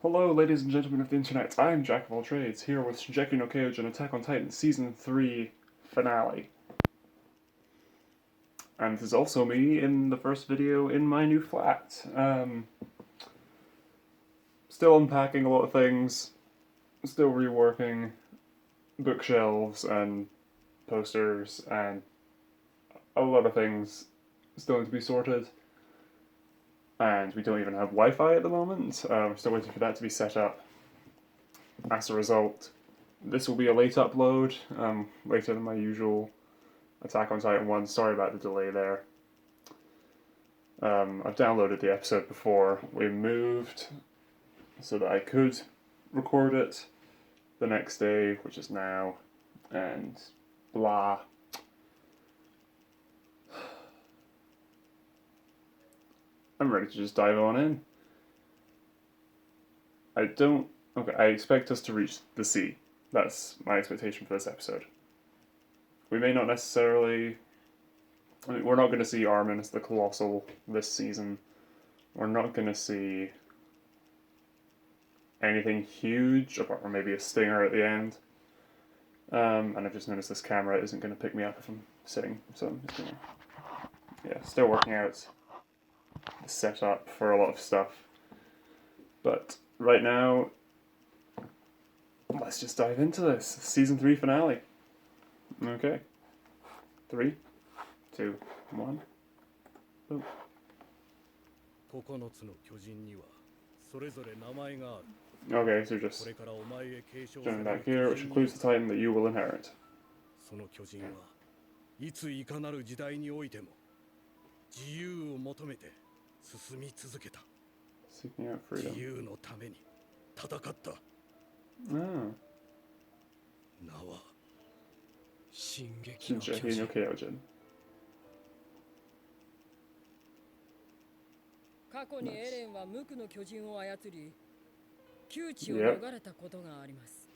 Hello, ladies and gentlemen of the internet. I'm Jack of all trades, here with Shingeki No Kyojin Attack on Titan Season 3 finale. And this is also me in the first video in my new flat. Still unpacking a lot of things, still reworking bookshelves and posters and a lot of things still need to be sorted. And we don't even have Wi-Fi at the moment. We're still waiting for that to be set up. As a result, this will be a late upload, later than my usual Attack on Titan 1. Sorry about the delay there. I've downloaded the episode before we moved so that I could record it the next day, which is now, and blah. I'm ready to just dive on in. I expect us to reach the sea. That's my expectation for this episode. We may not necessarily... we're not going to see Armin as the Colossal this season. We're not going to see anything huge, apart from maybe a stinger at the end. And I've just noticed this camera isn't going to pick me up if I'm sitting, so I'm just going to... yeah, still working out the setup for a lot of stuff. But right now, let's just dive into this. Season 3 finale. Okay. 3, 2, 1. Oh. Okay, so just jumping back here, which includes the Titan that you will inherit. Seeking out freedom. Ah. Shingeki no Kyojin. 過去にエレンは無垢の巨人を操り、窮地を逃れたことがあります。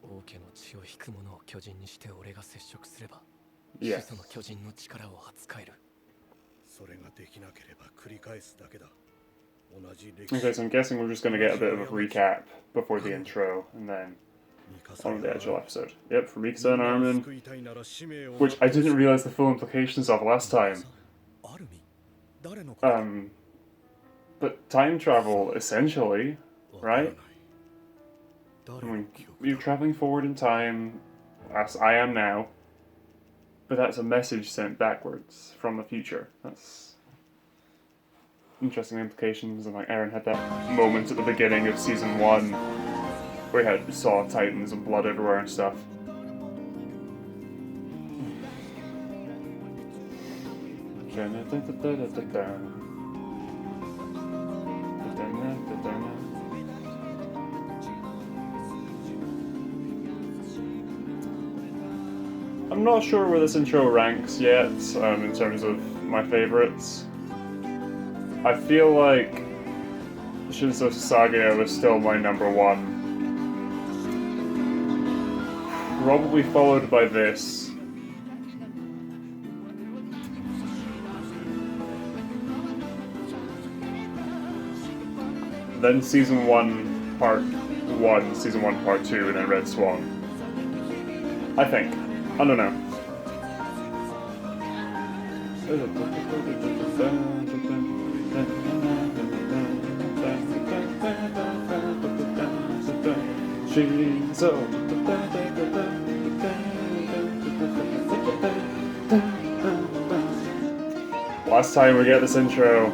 王家の血を引く者を巨人にして俺が接触すれば、始祖の巨人の力を扱える。それができなければ繰り返すだけだ。 Okay, so I'm guessing we're just going to get a bit of a recap before the intro, and then on the actual episode. Yep, for Mikasa and Armin, which I didn't realize the full implications of last time. But time travel, essentially, right? I mean, you're traveling forward in time, as I am now, but that's a message sent backwards from the future. That's interesting implications, and like Eren had that moment at the beginning of season 1 where he saw titans and blood everywhere and stuff. I'm not sure where this intro ranks yet, in terms of my favorites. I feel like Shinzo Sasageyo is still my number 1. Probably followed by this. Then Season 1 Part 1, Season 1 Part 2, and then Red Swan. I think. I don't know. Last time we get this intro.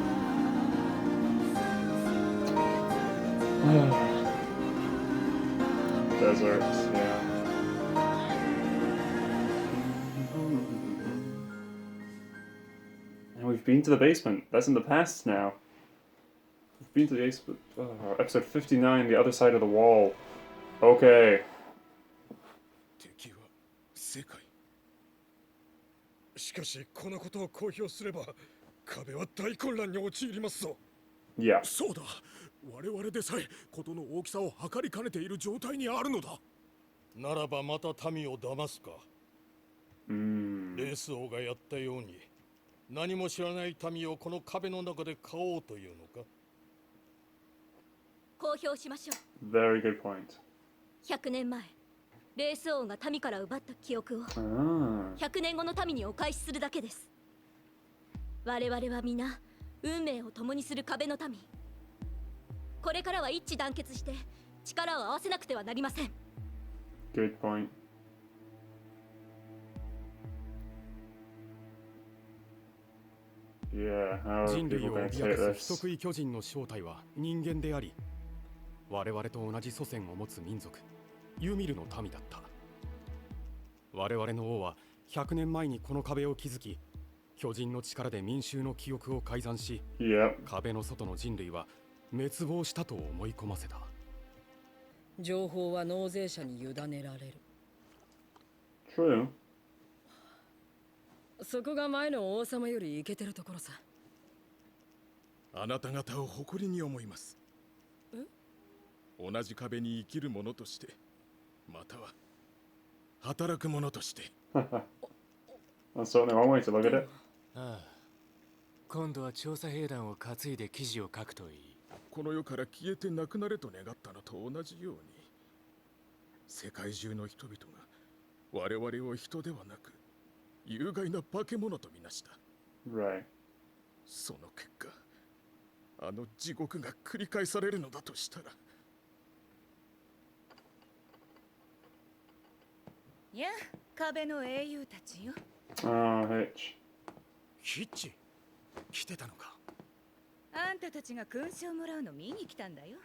Deserts, yeah. And we've been to the basement. That's in the past now. We've been to the basement. Episode 59, the other side of the wall. Okay. Yeah. そうだ。我々でさえ事の大きさを測りかねている状態にあるのだ。ならばまた民を騙すか。レース王がやったように何も知らない民をこの壁の中で飼おうというのか。公表しましょう。 Very good point. 100年前レース王が民から奪った記憶を Ah. 100年後の民にお返しするだけです。我々は皆運命を共にする壁の民。これからは一致団結して力を合わせなくてはなりません。 Good point. Yeah, how are 人類 people を going to 脅 take かす this? 人食い巨人の正体は人間であり、我々と同じ祖先を持つ民族ユミルの民だった。我々の王は100年前にこの壁を築き、巨人の力で民衆の記憶を改ざんし、 Yep. 壁の外の人類は滅亡したと思い込ませた。情報は納税者に委ねられる。 True. そこが前の王様よりイケてるところさ。あなた方を誇りに思います。同じ壁に生きる者として、または働く者として。 That's certainly one way to look at it. ああ、今度は調査兵団を担いで記事を書くといい。この世から消えてなくなれと願ったのと同じように、世界中の人々が我々を人ではなく有害な化け物とみなした。 Right. その結果、あの地獄が繰り返されるのだとしたら。やあ、壁の英雄たちよ。 Oh, Hitch. ヒッチ来てたのか。あんたたちが勲章もらうの見に来たんだよ。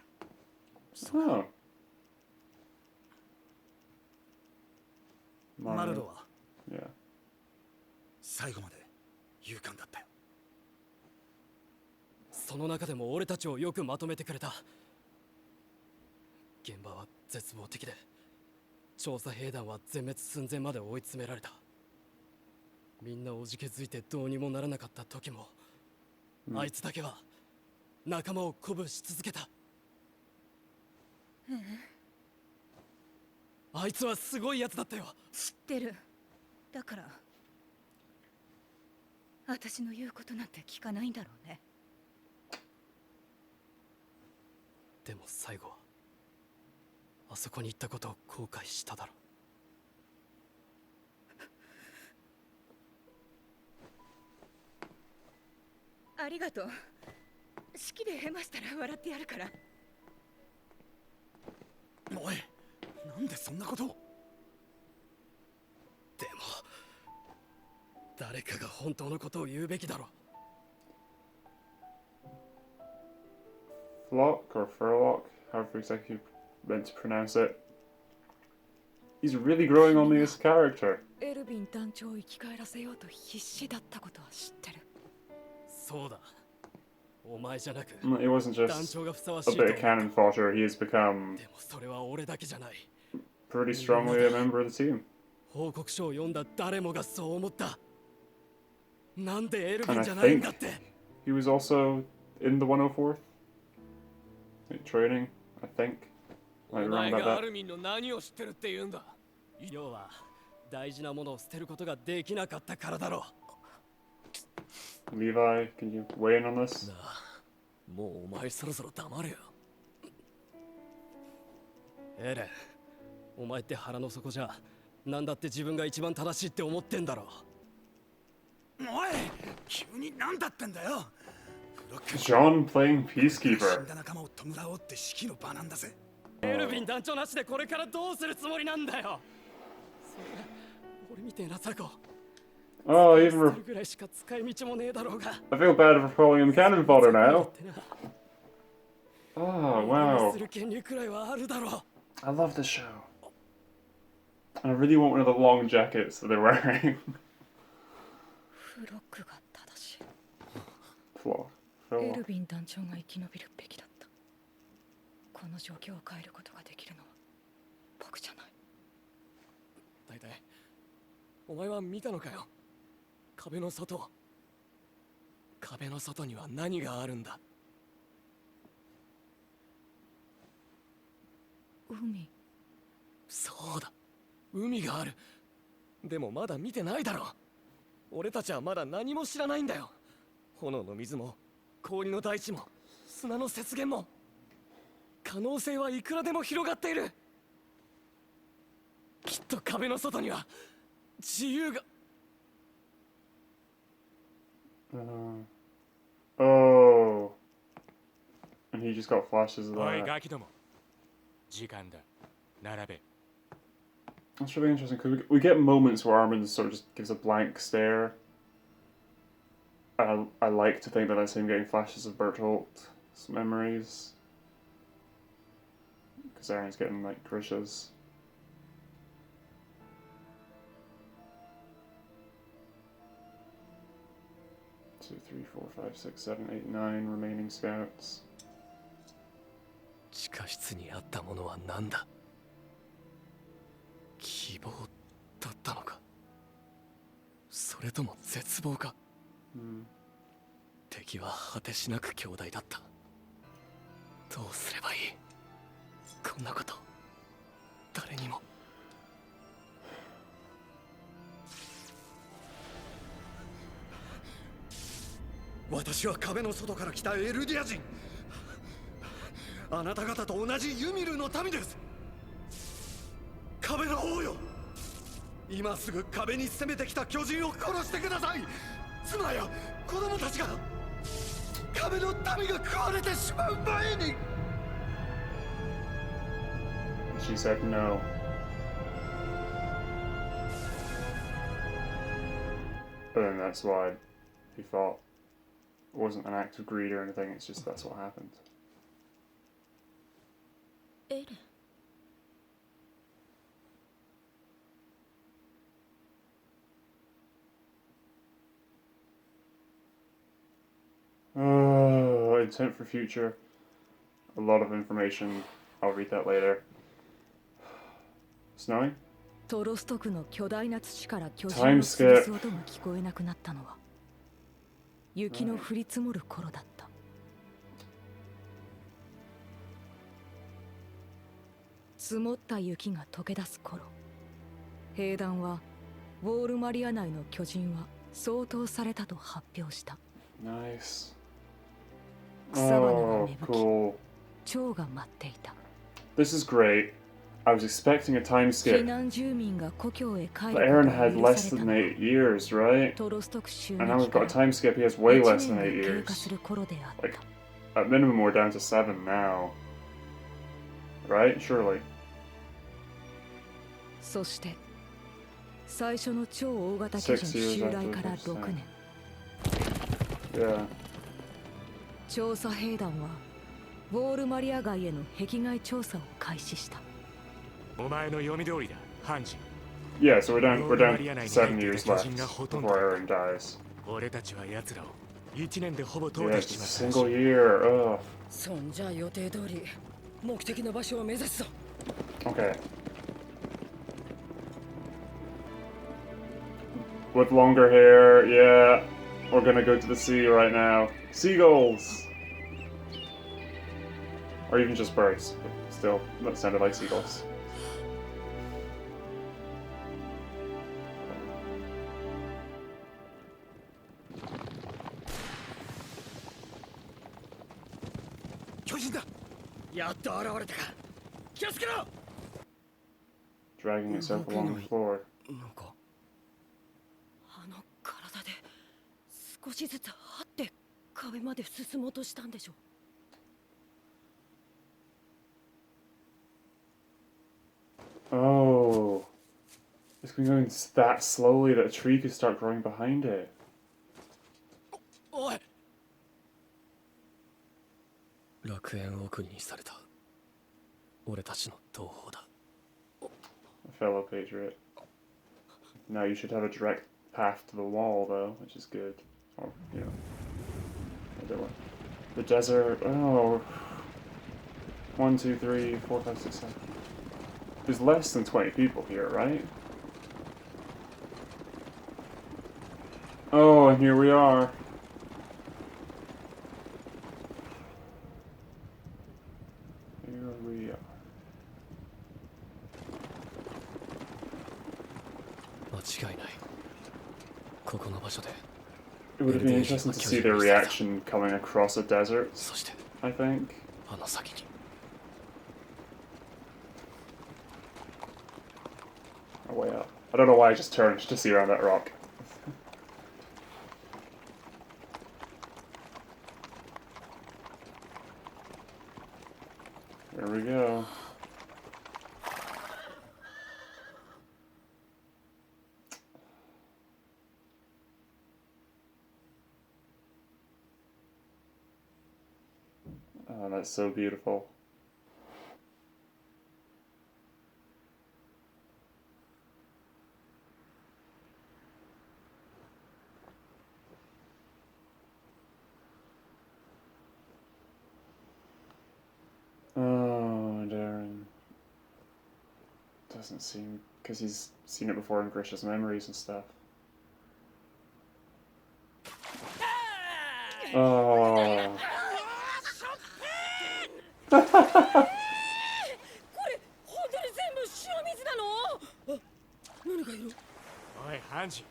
Oh. マルロは Yeah. 最後まで勇敢だったよ。その中でも俺たちをよくまとめてくれた。現場は絶望的で、調査兵団は全滅寸前まで追い詰められた。みんなおじけづいてどうにもならなかった時も、あいつだけは仲間を鼓舞し続けた。あいつはすごいやつだったよ。知ってる。だから私の言うことなんて聞かないんだろうね。でも最後はあそこに行ったことを後悔しただろ。ありがとう。式でヘマしたら笑ってやるから。おい、なんでそんなことを。でも誰かが本当のことを言うべきだろ。 Flock or Furlock, however exactly you meant to pronounce it. He's really growing on me as a character. エルヴィン団長を生き返らせようと必死だったことは知ってる。そうだ。お前じゃなく、 It wasn't 団 just 長がふさわし a いと bit 思 of った。 cannon fodder, he has become でもそれは俺だけじゃない。 pretty strongly a member of the team. 報告書を読んだ誰もがそう思った。なんでエルヴィ And ン I じゃないん think だって。 he was also in the 104th. Like, training, I think. お Like, 前 around がア about ルミンの何を知ってるって言うんだ。要は大事なものを捨てることができなかったからだろthat. Levi, can you weigh in on う。 this? なあ、もうお前そろそろ黙れよ。エレン、お前って腹の底じゃなんだって自分が一番正しいって思ってんだろ。おい、急に何だってんだよ。フロック John playing 死ん Peacekeeper. だ仲間を弔おうって式の場なんだぜ。エルヴィン団長なしでこれからどうするつもりなんだよ。それ俺みてえな雑魚 Oh, 捨 even てるぐらいしか使い道もねえだろうが。 I feel bad for calling him cannon fodder だ now. ってな Oh, 俺に wow. する権利くらいはあるだろう。 I love this show. And I really want one of the long jackets that they're wearing. フロックが正しい。 Flock. エ Furlock. ルヴィン団長が生き延びるべきだった。この状況を変えることができるのは僕じゃない。大体お前は見たのかよ。壁の外。壁の外には何があるんだ。海。そうだ、海がある。でもまだ見てないだろ。俺たちはまだ何も知らないんだよ。炎の水も氷の大地も砂の雪原も。可能性はいくらでも広がっている。きっと壁の外には自由が。Oh. And he just got flashes of おい that. ガキども、時間だ。並べ。 That's really interesting because we get moments where Armin sort of just gives a blank stare. And I like to think that that's him getting flashes of Bertolt's memories. Because Aaron's getting like Grisha's. Two, three, 4, 5, 6, 7, 8, 9 remaining scouts. 地下室にあったものは何だ。希望だったのか、それとも絶望か。敵は果てしなく強大だった。どうすればいい。こんなこと誰にも。私は壁の外から来たエルディア人。あなた方と同じユミルの民です。壁の王よ、今すぐ壁に攻めてきた巨人を殺してください。妻や子供たちが壁の民が食われてしまう前に。 She said no. But then that's why he thought it wasn't an act of greed or anything, it's just that's what happened. エレン。Oh, intent for future. A lot of information. I'll read that later. Snowing? トロスト区の巨大な土から巨人 Time の潰す skip. 音が聞こえなくなったのは雪の降り積もる頃だった。積もった雪が溶け出す頃、兵団はウォールマリア内の巨人は掃討されたと発表した。 Nice. 草花が Oh, 芽吹き、 cool. 蝶が待っていた。 This is great. I was expecting a time 避 skip. 難住民が故郷へ帰る But こと Aaron が had 許 less された than のは 8 years, right? トロスト区襲 And now 撃 we've か got a ら time skip. He has way 1 less than 年 8 が経過 years. する頃であった。 Like, at minimum, we're down to 7 now. Right? Surely. そして最初の超大型巨人襲来から6年、 Yeah. 調査兵団はウォールマリア街への壁外調査を開始した。お前の読み通りだ、ハンジ。 Yeah, so we're down 7 years left before Aaron dies. 俺たちは奴らを1年でほぼ通 Yeah, り it's し a ちまった single year. Ugh. そんじゃ予定通り目的の場所を目指すぞ。 Okay. With longer hair, yeah. We're gonna go to the sea right now. Seagulls! Or even just birds, but still, that sounded like seagulls. 巨人だ。やっと現れたか。気をつけろ。 Dragging itself along the floor. なんかあの体で少しずつ張って壁まで進もうとしたんでしょ。 Oh. It's been going that slowly that a tree could start growing behind it. おい。楽園送りにされた俺たちの同胞だ。 A fellow patriot. Now you should have a direct path to the wall, though, which is good. Or, you know. I don't know. The desert. Oh. 1, 2, 3, 4, 5, 6, 7. There's less than 20 people here, right? Oh, and here we are. Here we are. 間違いない。ここの場所で。 It would have been interesting to see their reaction coming across a desert, そして I think. あの先に。Oh, way up. I don't know why I just turned to see around that rock. There we go. Oh, that's so beautiful. Oh, Darren. Doesn't seem... because he's seen it before in Grisha's memories and stuff. Oh. これ本当に全部塩水なの？あ、何かいる。おいハンジ、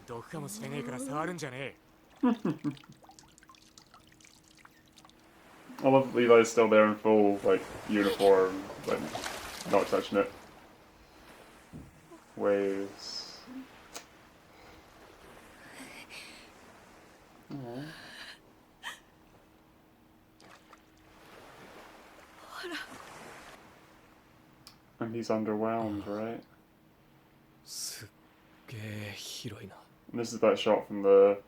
毒かもしれねえから触るんじゃねえ。 I love that Levi's still there in full, like, uniform, but not touching it. Waves. Aww. And he's underwhelmed, right? すっげえ広いな。 And this is that shot from the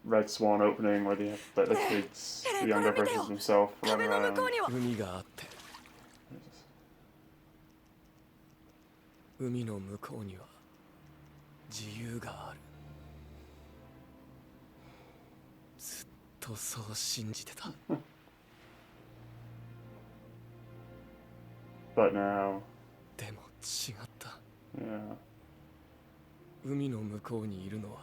Red Swan opening where they have like, the kids, the younger versions of himself running around. 海があって海の向こうには自由がある。ずっとそう信じてた。 But now, でも違った。 yeah. 海の向こうにいるのは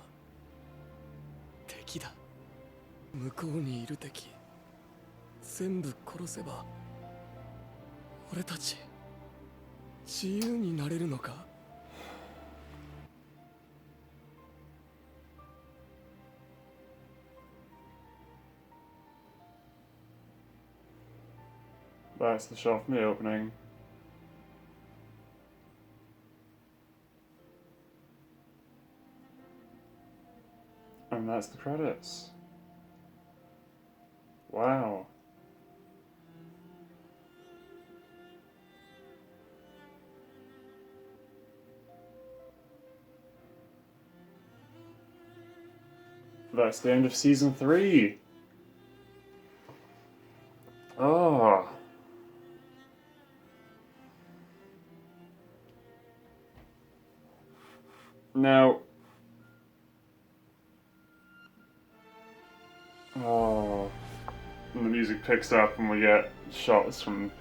敵だ。向こうにいる敵全部殺せば俺たち自由になれるのか。 That's the shot from the opening. And that's the credits. Wow. That's the end of season 3. Oh. Now, oh, and the music picks up and we get shots from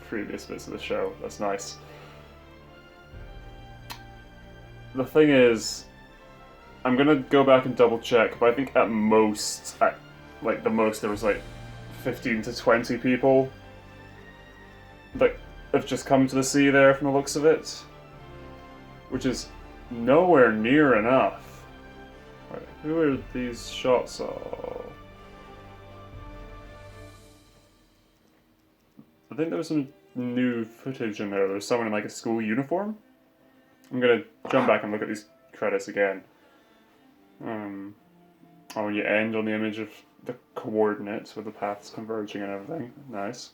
previous bits of the show. That's nice. The thing is, I'm gonna go back and double check, but I think at most, like the most, there was like 15 to 20 people that have just come to the sea there from the looks of it, which is nowhere near enough. Right, who are these shots of? I think there was some new footage in there. There was someone in like a school uniform. I'm gonna jump back and look at these credits again. Oh, and you end on the image of the coordinates with the paths converging and everything. Nice.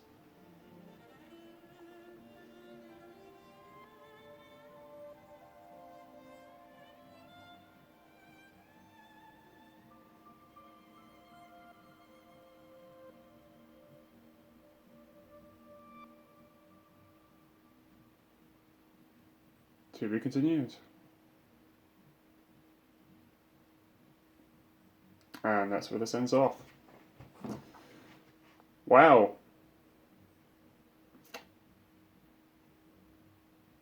To be continued. And that's where this ends off. Wow.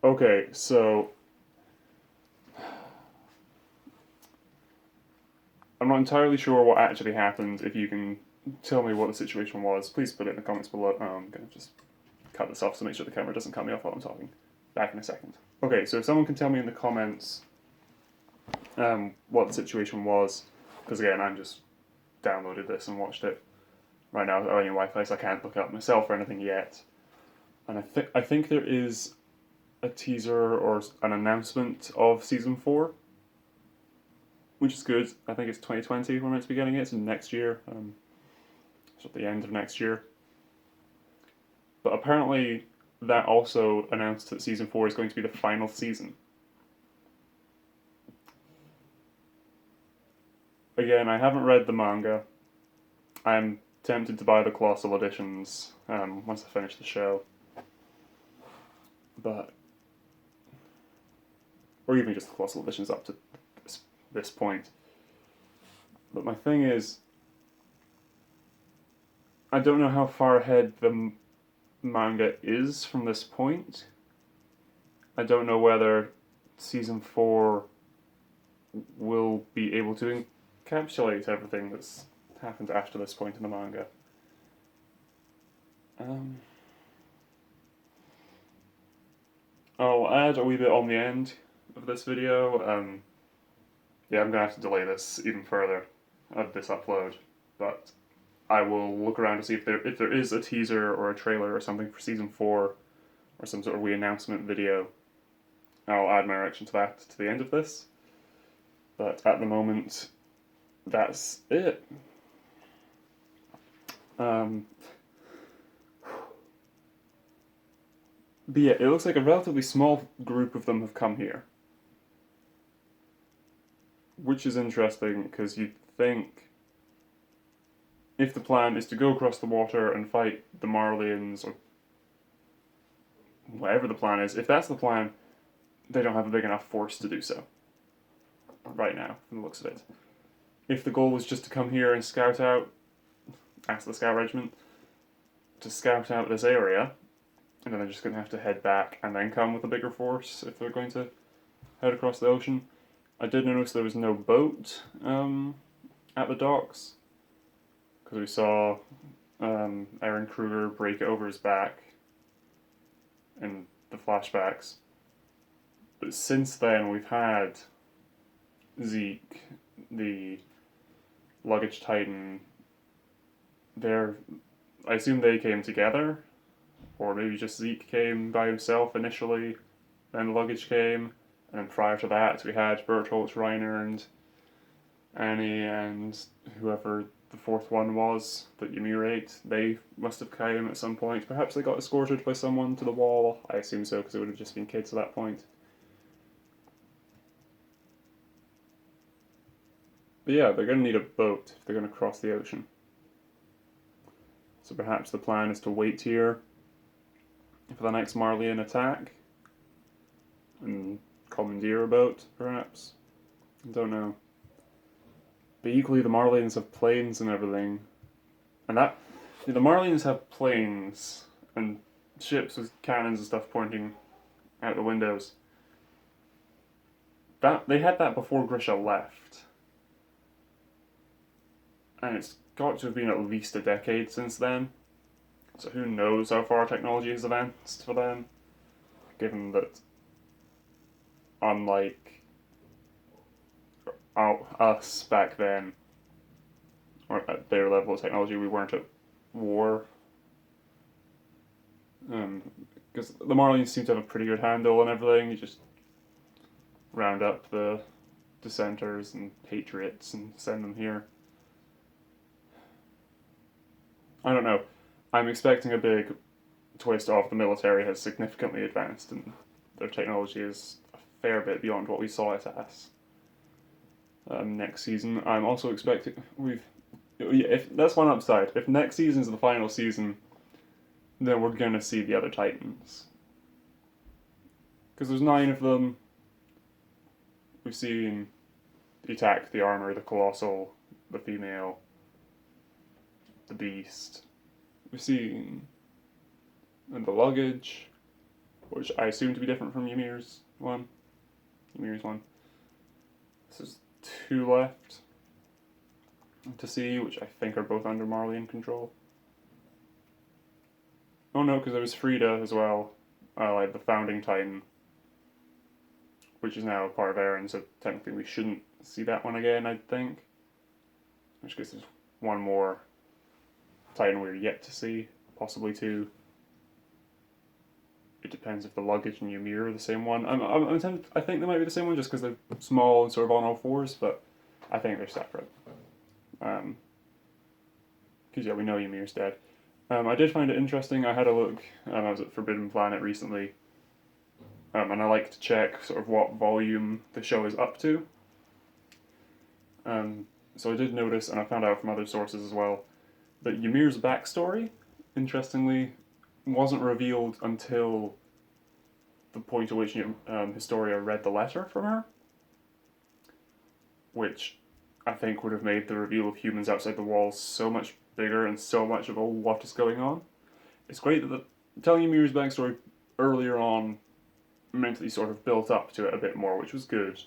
Okay, so I'm not entirely sure what actually happened. If you can tell me what the situation was, please put it in the comments below. Oh, I'm going to just cut this off to make sure the camera doesn't cut me off while I'm talking. Back in a second. Okay, so if someone can tell me in the comments what the situation was, because again, I just downloaded this and watched it. Right now, I don't have Wi-Fi, so I can't look it up myself or anything yet. And I think there is a teaser or an announcement of season 4, which is good. I think it's 2020 we're meant to be getting it. It's next year. It's at the end of next year. But apparently that also announced that season 4 is going to be the final season. Again, I haven't read the manga. I'm tempted to buy the Colossal editions once I finish the show. But... or even just the Colossal editions up to this point. But my thing is, I don't know how far ahead the manga is from this point. I don't know whether season 4 will be able to encapsulate everything that's happened after this point in the manga. I'll add a wee bit on the end of this video. Yeah, I'm going to have to delay this even further, this upload, but I will look around to see if there is a teaser or a trailer or something for season 4, or some sort of announcement video. I'll add my reaction to that to the end of this, but at the moment, that's it. But yeah, it looks like a relatively small group of them have come here. Which is interesting, because you'd think if the plan is to go across the water and fight the Marleyans, or whatever the plan is, if that's the plan, they don't have a big enough force to do so. Right now, from the looks of it. If the goal was just to come here and scout out, ask the scout regiment to scout out this area, and then they're just going to have to head back and then come with a bigger force if they're going to head across the ocean. I did notice there was no boat at the docks, because we saw Aaron Kruger break it over his back in the flashbacks. But since then we've had Zeke, the luggage titan, I assume they came together, or maybe just Zeke came by himself initially, then the luggage came, and then prior to that we had Bertolt, Reiner, and Annie, and whoever the fourth one was that Ymir ate. They must have came at some point. Perhaps they got escorted by someone to the wall. I assume so, because it would have just been kids at that point. But yeah, they're going to need a boat if they're going to cross the ocean. So perhaps the plan is to wait here for the next Marleyan attack and commandeer a boat, perhaps. I don't know. But equally, the Marleyans have planes and everything. And the Marleyans have planes and ships with cannons and stuff pointing out the windows. They had that before Grisha left. And it's got to have been at least a decade since then. So who knows how far technology has advanced for them, given that, unlike us back then, or at their level of technology, we weren't at war. Because the Marleyans seem to have a pretty good handle on everything. You just round up the dissenters and patriots and send them here. I don't know. I'm expecting a big twist off. The military has significantly advanced and their technology is a fair bit beyond what we saw it as. Next season, I'm also expecting if that's one upside. If next season is the final season, then we're gonna see the other Titans. Because there's 9 of them. We've seen the Attack, the Armor, the Colossal, the Female, the Beast. We've seen the Luggage, which I assume to be different from Ymir's one. This is 2 left to see, which I think are both under Marleyan control. Oh no, because there was Frida as well, like the Founding Titan, which is now part of Eren, so technically we shouldn't see that one again, I think. Which gives us one more Titan we're yet to see, possibly 2. it depends if the luggage and Ymir are the same one. I think they might be the same one just because they're small and sort of on all fours, but I think they're separate. Because yeah, we know Ymir's dead. I did find it interesting. I had a look. I was at Forbidden Planet recently, and I like to check sort of what volume the show is up to. So I did notice, and I found out from other sources as well, that Ymir's backstory, interestingly, wasn't revealed until the point at which Historia read the letter from her, which I think would have made the reveal of humans outside the walls so much bigger and so much of what is going on. It's great that telling Ymir's backstory earlier on meant that he sort of built up to it a bit more, which was good.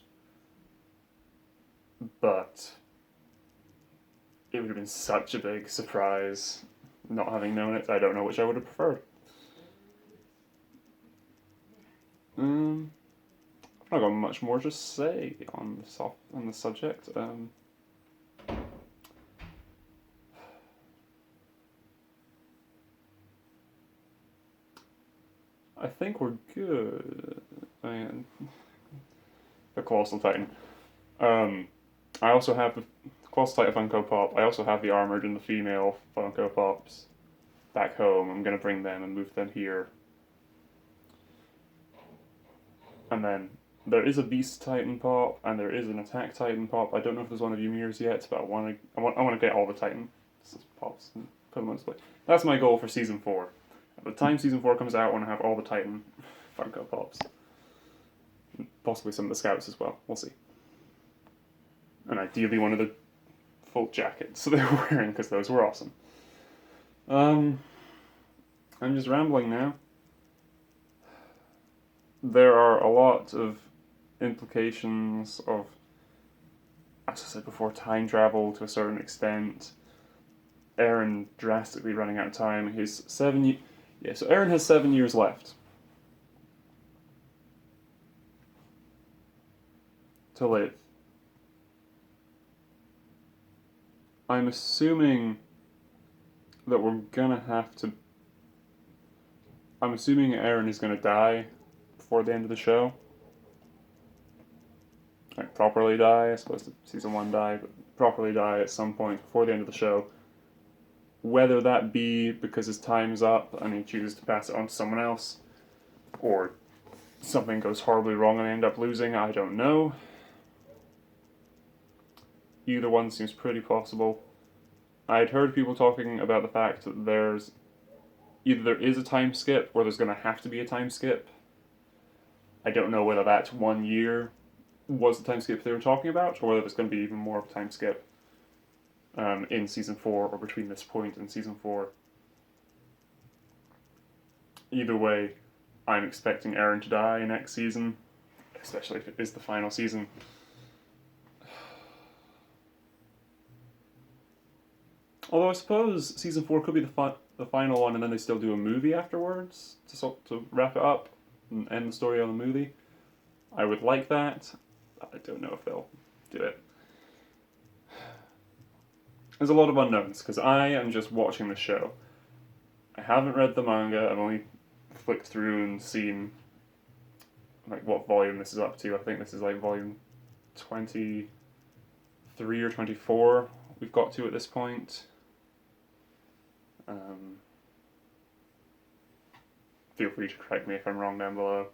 But it would have been such a big surprise not having known it. I don't know which I would have preferred. I've not got much more to say on the subject. I think we're good. And the Colossal Titan. I also have the Colossal Titan Funko Pop. I also have the Armored and the female Funko Pops back home. I'm going to bring them and move them here. And then there is a Beast Titan Pop and there is an Attack Titan Pop. I don't know if there's one of Ymir's yet, but I want to get all the Titan Pops and put them on display. That's my goal for Season 4. At the time Season 4 comes out, I want to have all the Titan Funko Pops. Possibly some of the Scouts as well. We'll see. And ideally one of the full jackets they were wearing, because those were awesome. I'm just rambling now. There are a lot of implications of, as I said before, time travel to a certain extent. Eren drastically running out of time. He's so Eren has 7 years left to live. I'm assuming that we're gonna have to. I'm assuming Eren is gonna die before the end of the show. Like, properly die. I suppose Season 1 die, but properly die at some point before the end of the show. Whether that be because his time's up and he chooses to pass it on to someone else, or something goes horribly wrong and they end up losing, I don't know. Either one seems pretty possible. I'd heard people talking about the fact that either there is a time skip or there's going to have to be a time skip. I don't know whether that's 1 year was the time skip they were talking about, or whether there's going to be even more of a time skip in Season 4 or between this point and Season 4. Either way, I'm expecting Eren to die next season, especially if it is the final season. Although I suppose Season 4 could be the final one and then they still do a movie afterwards to wrap it up and end the story on the movie. I would like that. I don't know if they'll do it. There's a lot of unknowns because I am just watching the show. I haven't read the manga. I've only flicked through and seen like what volume this is up to. I think this is like volume 23 or 24 we've got to at this point. Feel free to correct me if I'm wrong down below.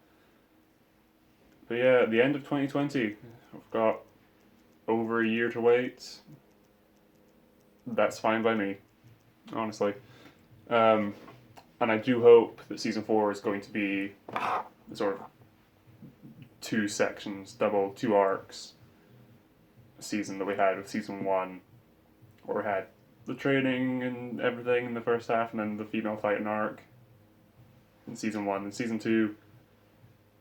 But yeah, at the end of 2020, we've got over a year to wait. That's fine by me, honestly. And I do hope that Season 4 is going to be sort of 2 sections, two arcs season that we had with Season 1, where we had the training and everything in the first half, and then the female Titan arc in Season 1. And Season 2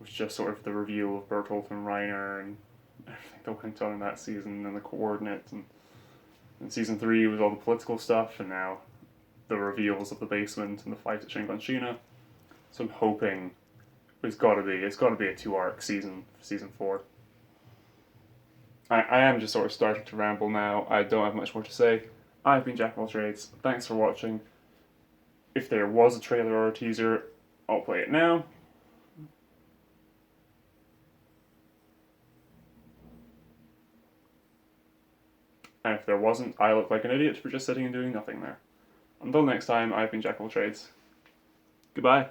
was just sort of the reveal of Bertolt and Reiner and everything that went on in that season, and the coordinates. And Season 3 was all the political stuff, and now the reveals of the basement and the fight at Shinganshina. So I'm hoping it's got to be a 2-arc season for Season 4. I am just sort of starting to ramble now. I don't have much more to say. I've been Jack of all Trades. Thanks for watching. If there was a trailer or a teaser, I'll play it now. And if there wasn't, I look like an idiot for just sitting and doing nothing there. Until next time, I've been Jack of all Trades. Goodbye.